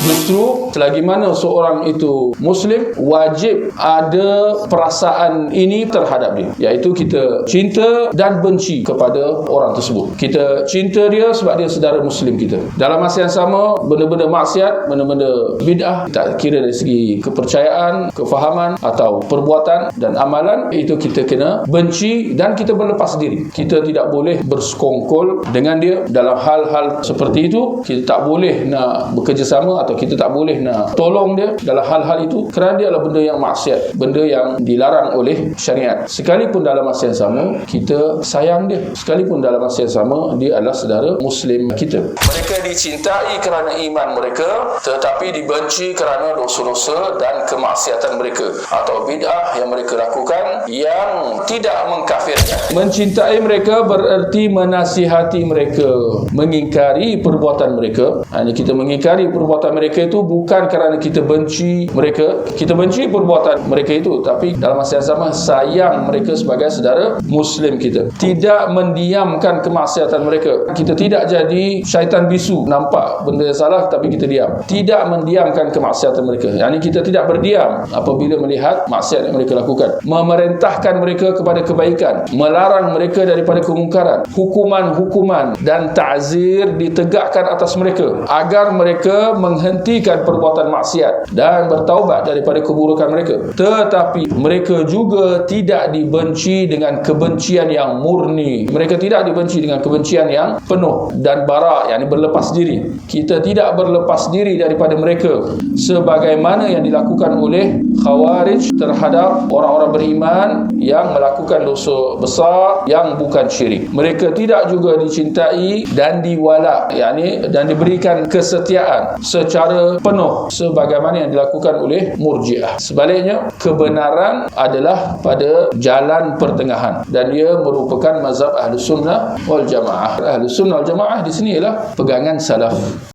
Justru selagi mana seorang itu Muslim, wajib ada perasaan ini terhadap dia, iaitu kita cinta dan benci kepada orang tersebut. Kita cinta dia sebab dia saudara Muslim kita. Dalam masa yang sama, benda-benda maksiat, benda-benda bid'ah, tak kira dari segi kepercayaan, kefahaman atau perbuatan dan amalan, itu kita kena benci dan kita berlepas diri. Kita tidak boleh bersekongkol dengan dia dalam hal-hal seperti itu. Kita tak boleh nak bekerjasama atau kita tak boleh nak tolong dia dalam hal-hal itu, kerana dia adalah benda yang maksiat, benda yang dilarang oleh syariat. Sekalipun dalam masa yang sama kita sayang dia, sekalipun dalam masa yang sama dia adalah saudara Muslim kita. Mereka dicintai kerana iman mereka, tetapi dibenci kerana dosa-dosa dan kemaksiatan mereka atau bid'ah yang mereka lakukan yang tidak mengkafirkan. Mencintai mereka bererti menasihati mereka, mengingkari perbuatan mereka. Kita mengingkari perbuatan mereka itu bukan kerana kita benci mereka, kita benci perbuatan mereka itu, tapi dalam masa yang sama sayang mereka sebagai saudara Muslim kita. Tidak mendiamkan kemaksiatan mereka. Kita tidak jadi syaitan bisu, nampak benda yang salah tapi kita diam. Tidak mendiamkan kemaksiatan mereka, kita tidak berdiam apabila melihat maksiat yang mereka lakukan. Memerintahkan mereka kepada kebaikan, melarang mereka daripada kemungkaran. Hukuman-hukuman dan ta'zir ditegakkan atas mereka agar mereka menghentikan perbuatan maksiat dan bertaubat daripada keburukan mereka. Tetapi mereka juga tidak dibenci dengan kebencian yang murni. Mereka tidak dibenci dengan kebencian yang penuh dan bara, berlepas diri. Kita tidak berlepas diri daripada mereka sebagaimana yang dilakukan oleh Khawarij terhadap orang-orang beriman yang melakukan dosa besar yang bukan syirik. Mereka tidak juga dicintai dan diwala, dan diberikan kesetiaan secara penuh sebagaimana yang dilakukan oleh Murji'ah. Sebaliknya, kebenaran adalah pada jalan pertengahan dan ia merupakan mazhab Ahlus Sunnah wal Jamaah. Ahlus Sunnah wal Jamaah di sini ialah pegangan salaf.